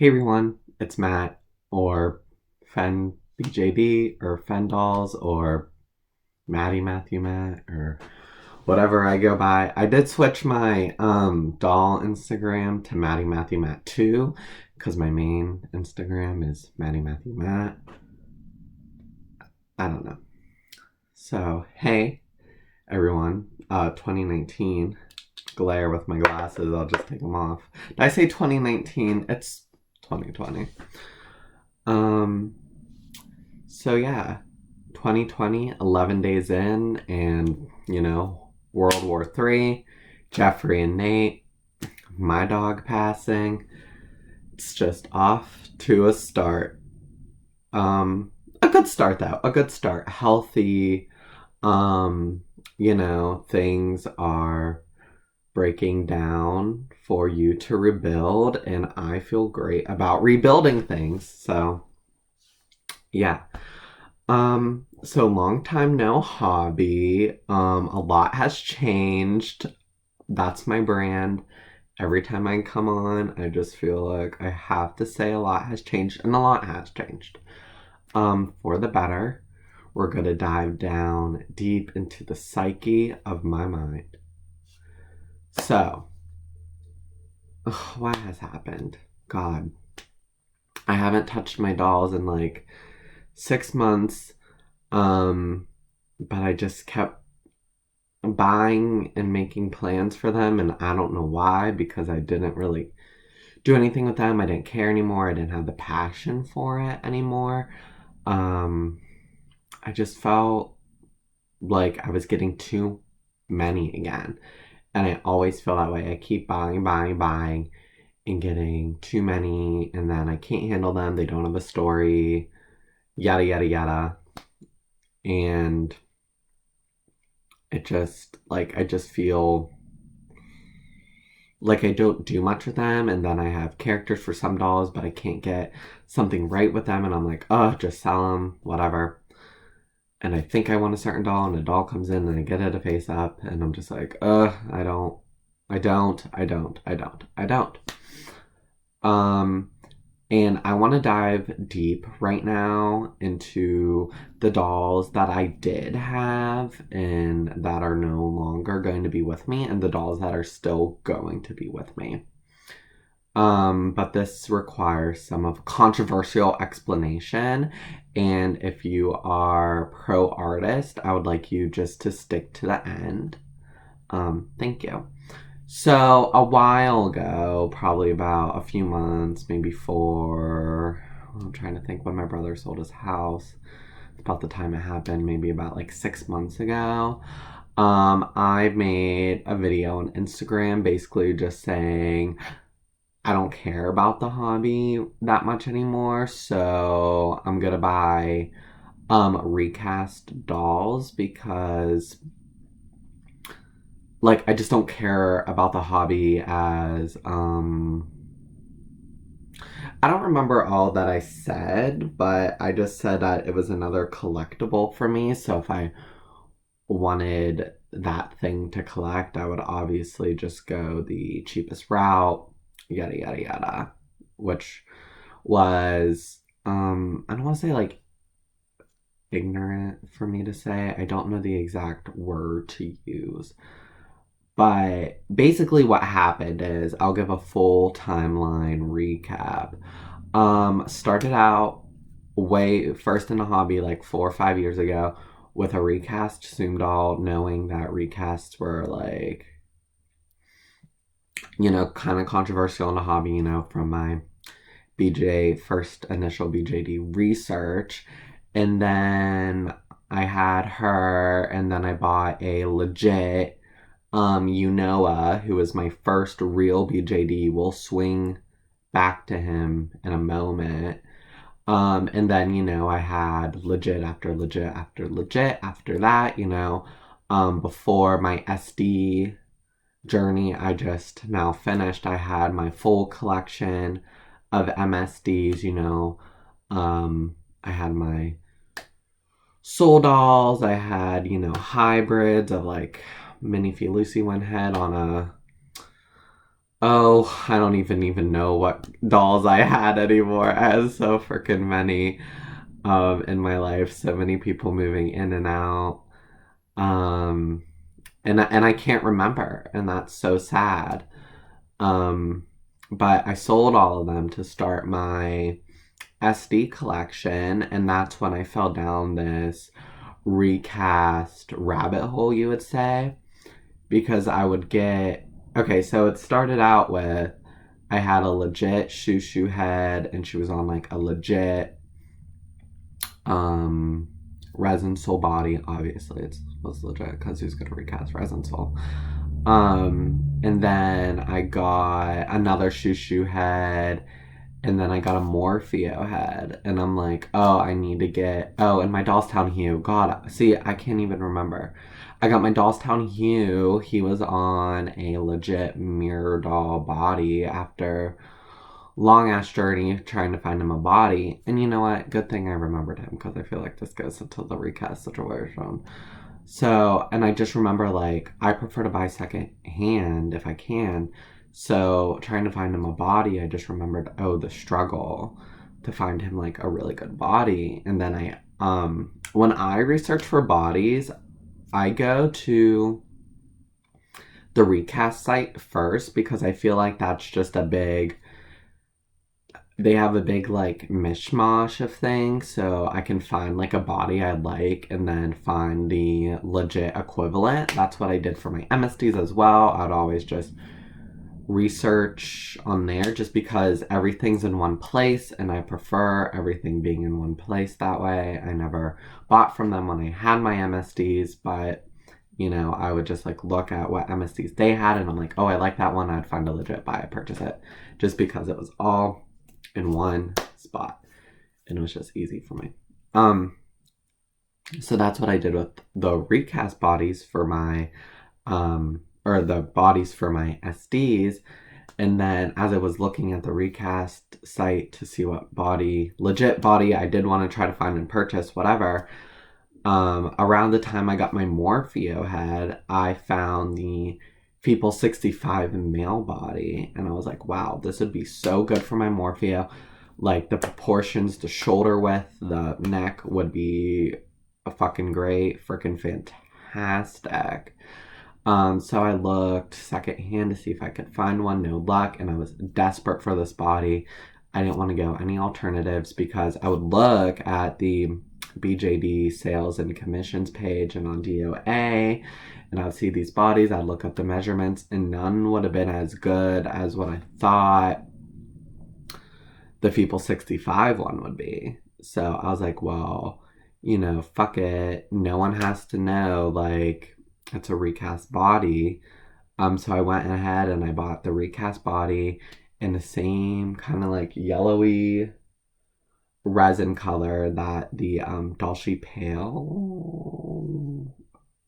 Hey everyone, it's Matt, or Fen BJD, or Fen Dolls, or Matty Matthew Matt, or whatever I go by. I did switch my doll Instagram to Matty Matthew Matt 2, because my main Instagram is Matty Matthew Matt. I don't know. So, hey everyone, 2019, glare with my glasses, I'll just take them off. Did I say 2019? It's 2020. Um, So yeah, 2020, 11 days in, and World War III, Jeffrey and Nate, my dog passing. It's just off to a start. A good start though. A good start. Healthy. Things are breaking down for you to rebuild, and I feel great about rebuilding things. So yeah. So long time no hobby. A lot has changed. That's my brand. Every time I come on, I just feel like I have to say a lot has changed, and a lot has changed. For the better. We're gonna dive down deep into the psyche of my mind. So, what has happened? God, I haven't touched my dolls in like 6 months. But I just kept buying and making plans for them, and I don't know why, because I didn't really do anything with them. I didn't care anymore. I didn't have the passion for it anymore. Um, I just felt like I was getting too many again. And I always feel that way. I keep buying, buying, buying, and getting too many, and then I can't handle them. They don't have a story, yada, yada, yada. And I just feel like I don't do much with them, and then I have characters for some dolls, but I can't get something right with them, and I'm like, oh, just sell them, whatever. And I think I want a certain doll, and a doll comes in, and I get it a face up, and I'm just like, I don't, I don't, I don't, I don't, I don't. Um, and I want to dive deep right now into the dolls that I did have and that are no longer going to be with me, and the dolls that are still going to be with me. But this requires some of controversial explanation. And if you are pro artist, I would like you just to stick to the end. Thank you. So a while ago, probably about a few months, maybe 4. I'm trying to think when my brother sold his house. About the time it happened, maybe about like 6 months ago. I made a video on Instagram basically just saying I don't care about the hobby that much anymore, so I'm gonna buy recast dolls because I just don't care about the hobby as I don't remember all that I said, but I just said that it was another collectible for me. So if I wanted that thing to collect, I would obviously just go the cheapest route, yada yada yada, which was I don't want to say like ignorant for me to say. I don't know the exact word to use. But basically what happened is I'll give a full timeline recap. Started out way first in a hobby like 4 or 5 years ago with a recast Zoom doll, knowing that recasts were like, kind of controversial in the hobby, from my first initial BJD research. And then I had her, and then I bought a legit Unoa, who was my first real BJD. We'll swing back to him in a moment. And then, I had legit after legit after legit after that, before my SD journey I just now finished. I had my full collection of MSDs, I had my soul dolls, I had, hybrids of like Minnie Fee Lucy one head on a Oh, I don't even know what dolls I had anymore. I had so freaking many in my life. So many people moving in and out. Um and I can't remember, and that's so sad. Um but I sold all of them to start my SD collection, and that's when I fell down this recast rabbit hole, you would say, because I would get okay, so it started out with I had a legit shoo head, and she was on like a legit um resin soul body. Obviously it was legit because who's gonna recast resin soul. And then I got another shoo head, and then I got a Morpheo head, and I'm like, oh, I need to get, oh, and my Dollstown Hue. God, see, I can't even remember. I got my Dollstown Hue. He was on a legit mirror doll body after long ass journey trying to find him a body. And you know what? Good thing I remembered him, because I feel like this goes into the recast situation. So, and I just remember like I prefer to buy second hand if I can. So, trying to find him a body, I just remembered, oh, the struggle to find him like a really good body. And then when I research for bodies, I go to the recast site first, because I feel like that's just a big, they have a big like mishmash of things, so I can find like a body I like and then find the legit equivalent. That's what I did for my MSDs as well. I'd always just research on there, just because everything's in one place and I prefer everything being in one place that way. I never bought from them when I had my MSDs, but you know, I would just like look at what MSDs they had, and I'm like, oh, I like that one. I'd find a legit buy it, purchase it, just because it was all in one spot and it was just easy for me. So that's what I did with the recast bodies for my or the bodies for my SDs. And then as I was looking at the recast site to see what body, legit body I did want to try to find and purchase, whatever, around the time I got my Morpheo head, I found the People 65 male body, and I was like, wow, this would be so good for my Morpheo. Like the proportions, the shoulder width, the neck would be a fucking great, freaking fantastic. So I looked secondhand to see if I could find one. No luck, and I was desperate for this body. I didn't want to go any alternatives, because I would look at the BJD sales and commissions page and on DOA, and I'd see these bodies. I'd look up the measurements, and none would have been as good as what I thought the People 65 one would be. So I was like, well, you know, fuck it. No one has to know, like, it's a recast body. So I went ahead and I bought the recast body in the same kind of like yellowy resin color that the Dolce Pale,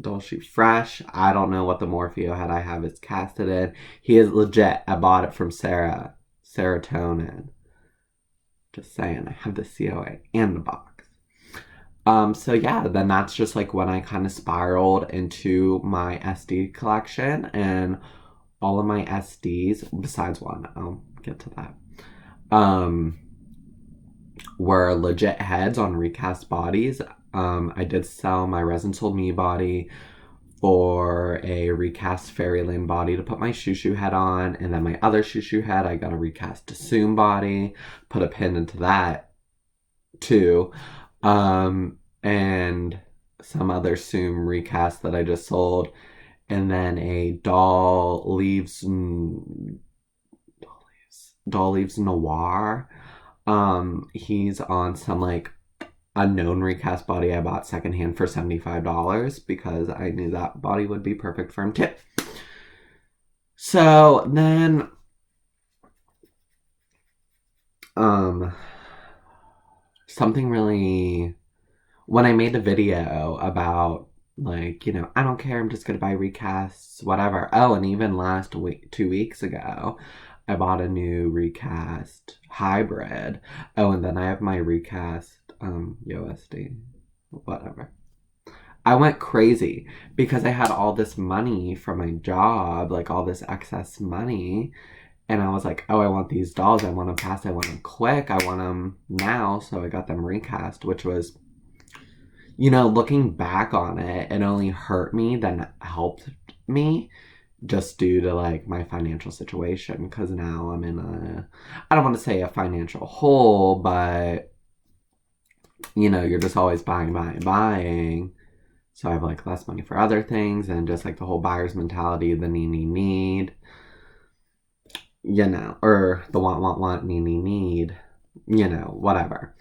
Dolce Fresh, I don't know what the Morpheo head I have is casted in. He is legit. I bought it from Serotonin. Just saying, I have the COA and the box. So yeah, then that's just like when I kind of spiraled into my SD collection, and all of my SDs, besides one, I'll get to that, um, were legit heads on recast bodies. I did sell my Resin Sold Me body for a recast Fairyland body to put my Shoo head on, and then my other Shoo head, I got a recast Dassoon body, put a pin into that too, and some other Soom recast that I just sold, and then a Doll Leaves Noir. He's on some like unknown recast body I bought secondhand for $75, because I knew that body would be perfect for him too. So then, something really, when I made the video about like, you know, I don't care, I'm just gonna buy recasts, whatever. Oh, and even last week, 2 weeks ago, I bought a new recast hybrid. Oh, and then I have my recast USD, whatever. I went crazy because I had all this money from my job, like all this excess money, And I was like, oh, I want these dolls. I want them fast. I want them quick. I want them now. So I got them recast, which was, looking back on it, it only hurt me than helped me just due to like my financial situation. Because now I'm in I don't want to say a financial hole, but you're just always buying, buying, buying. So I have like less money for other things and just like the whole buyer's mentality, the need, or the want, need, whatever.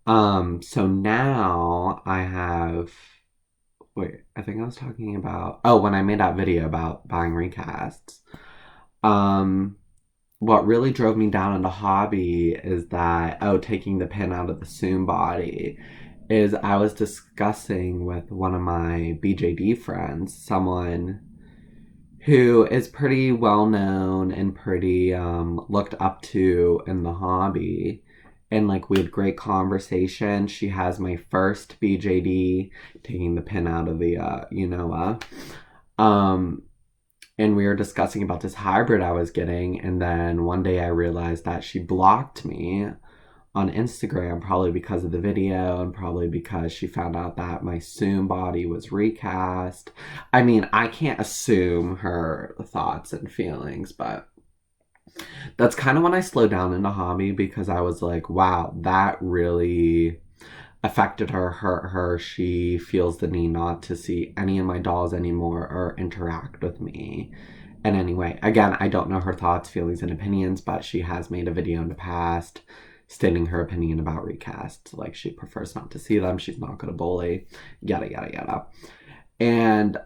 So now I have, wait, I think I was talking about, oh, when I made that video about buying recasts. What really drove me down into hobby is that, taking the pin out of the Soon body, is I was discussing with one of my BJD friends, someone who is pretty well known and pretty looked up to in the hobby. And like we had great conversation. She has my first BJD, taking the pin out of the and we were discussing about this hybrid I was getting, and then one day I realized that she blocked me on Instagram, probably because of the video and probably because she found out that my Soon body was recast. I mean, I can't assume her thoughts and feelings, but that's kind of when I slowed down into hobby, because I was like, wow, that really affected her, hurt her. She feels the need not to see any of my dolls anymore or interact with me in any way. Again, I don't know her thoughts, feelings, and opinions, but she has made a video in the past stating her opinion about recasts. Like, she prefers not to see them. She's not going to bully, yada, yada, yada. And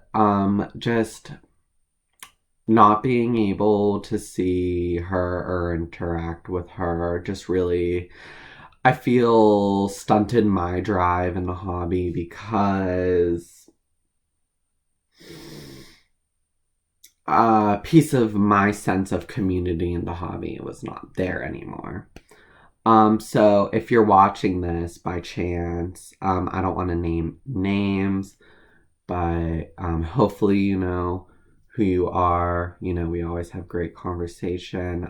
just not being able to see her or interact with her just really, I feel, stunted my drive in the hobby, because a piece of my sense of community in the hobby was not there anymore. So if you're watching this by chance, I don't want to name names, but hopefully you know who you are. We always have great conversation.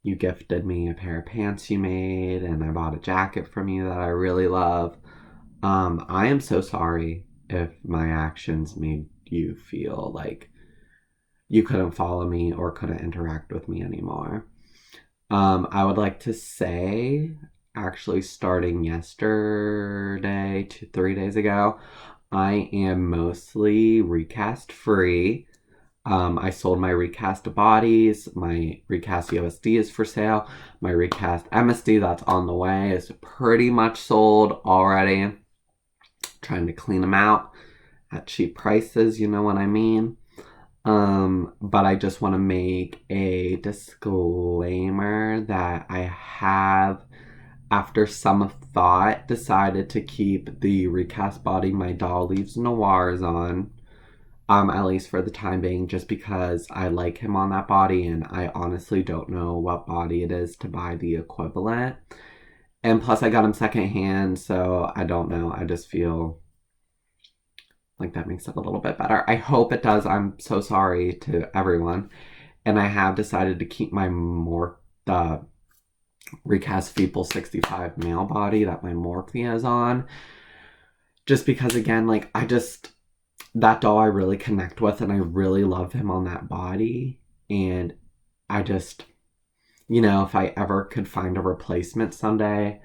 You gifted me a pair of pants you made, and I bought a jacket from you that I really love. I am so sorry if my actions made you feel like you couldn't follow me or couldn't interact with me anymore. I would like to say, actually, starting yesterday to 3 days ago, I am mostly recast free. I sold my recast bodies. My recast USD is for sale. My recast MSD, that's on the way, is pretty much sold already. Trying to clean them out at cheap prices, you know what I mean? But I just want to make a disclaimer that I have, after some thought, decided to keep the recast body my doll leaves noirs on. At least for the time being, just because I like him on that body, and I honestly don't know what body it is to buy the equivalent. And plus, I got him secondhand, so I don't know. I just feel like that makes it a little bit better. I hope it does. I'm so sorry to everyone. And I have decided to keep the recast Feeble 65 male body that my Morphia is on. Just because, again, like, that doll I really connect with, and I really love him on that body. And I just, if I ever could find a replacement someday,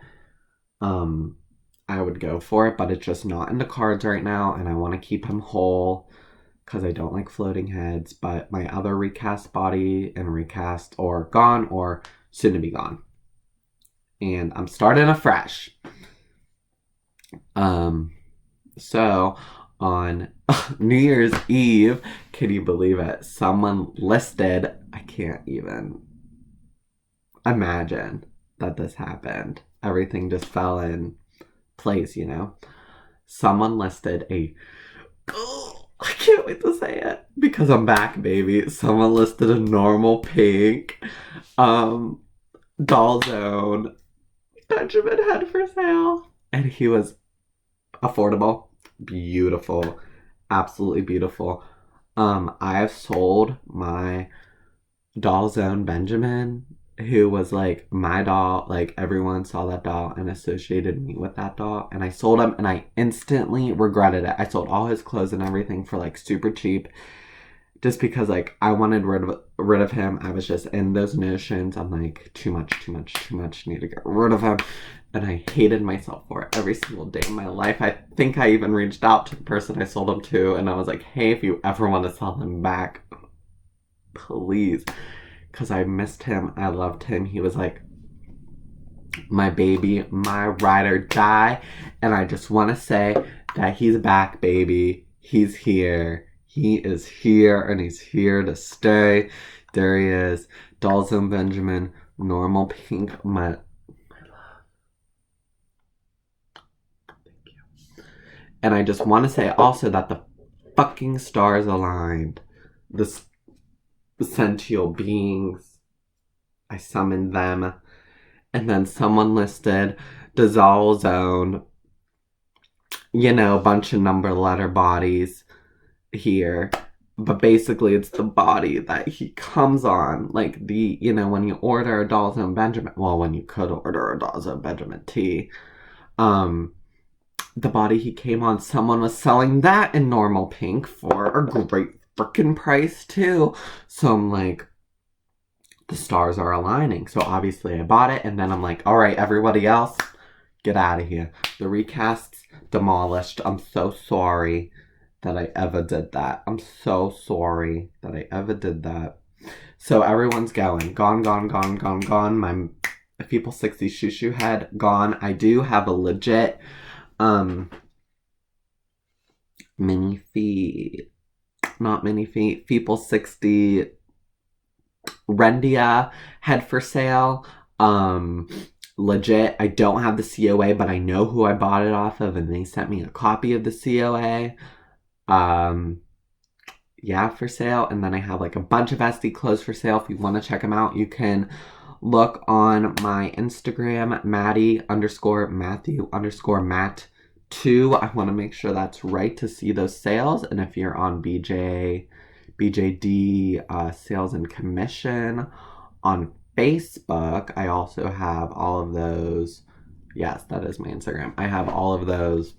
I would go for it, but it's just not in the cards right now, and I want to keep him whole because I don't like floating heads. But my other recast body and recast are gone or soon to be gone. And I'm starting afresh. So on New Year's Eve, can you believe it? Someone listed, I can't even imagine that this happened. Everything just fell in place, Someone listed I can't wait to say it because I'm back, baby. Someone listed a normal pink Doll Zone Benjamin head for sale, and he was affordable, beautiful, absolutely beautiful. I have sold my Doll Zone Benjamin, who was like my doll. Like everyone saw that doll and associated me with that doll. And I sold him and I instantly regretted it. I sold all his clothes and everything for like super cheap. Just because like I wanted rid of him. I was just in those notions. I'm like, too much, too much, too much. Need to get rid of him. And I hated myself for it every single day of my life. I think I even reached out to the person I sold him to and I was like, hey, if you ever want to sell him back, please. Because I missed him. I loved him. He was like my baby, my ride or die. And I just want to say that he's back, baby. He's here. He is here and he's here to stay. There he is. Doll Zone Benjamin, normal pink. My And I just want to say also that the fucking stars aligned. The sentient beings, I summoned them. And then someone listed the Zal Zone, a bunch of number letter bodies here. But basically, it's the body that he comes on. Like when you order a Doll Zone Benjamin, well, when you could order a Doll Zone Benjamin T, the body he came on, someone was selling that in normal pink for a great freaking price too. So I'm like, the stars are aligning. So obviously I bought it and then I'm like, all right, everybody else, get out of here. The recasts demolished. I'm so sorry that I ever did that. I'm so sorry that I ever did that. So everyone's going. Gone, gone, gone, gone, gone. My People 60 shoo head, gone. I do have a legit mini feet, not mini feet, People 60 Rendia head for sale. Legit, I don't have the COA, but I know who I bought it off of, and they sent me a copy of the COA. Yeah, for sale. And then I have like a bunch of SD clothes for sale. If you want to check them out, you can look on my Instagram, Matthew_Matt2. I want to make sure that's right to see those sales. And if you're on BJD Sales and Commission on Facebook, I also have all of those. Yes, that is my Instagram. I have all of those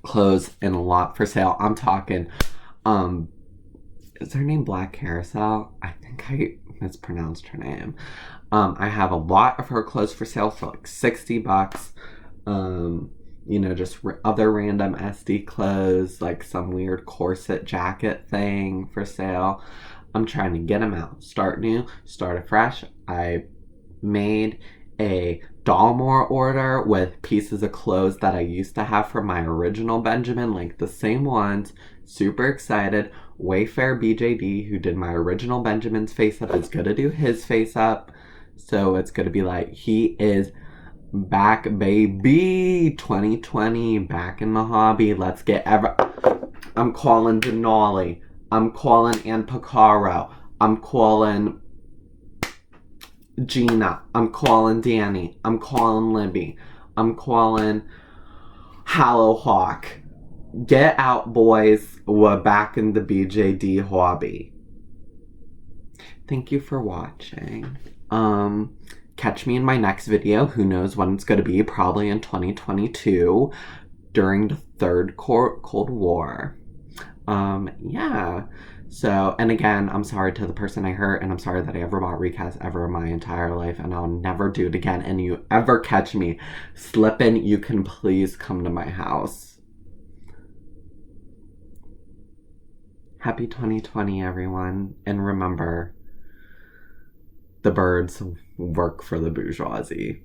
clothes in a lot for sale. I'm talking, is her name Black Carousel? I think I mispronounced her name. I have a lot of her clothes for sale for like $60. Just other random SD clothes, like some weird corset jacket thing for sale. I'm trying to get them out. Start new, start afresh. I made a Dalmore order with pieces of clothes that I used to have for my original Benjamin, like the same ones. Super excited. Wayfair BJD, who did my original Benjamin's face up, is gonna do his face up. So it's gonna be like, he is back, baby. 2020, back in the hobby. Let's get I'm calling Denali. I'm calling Ann Picaro. I'm calling Gina. I'm calling Danny. I'm calling Libby. I'm calling Hallowhawk. Get out, boys. We're back in the BJD hobby. Thank you for watching. Catch me in my next video. Who knows when it's going to be? Probably in 2022 during the third Cold War. Yeah. So, and again, I'm sorry to the person I hurt, and I'm sorry that I ever bought recasts ever in my entire life, and I'll never do it again. And you ever catch me slipping, you can please come to my house. Happy 2020, everyone. And remember, the birds work for the bourgeoisie.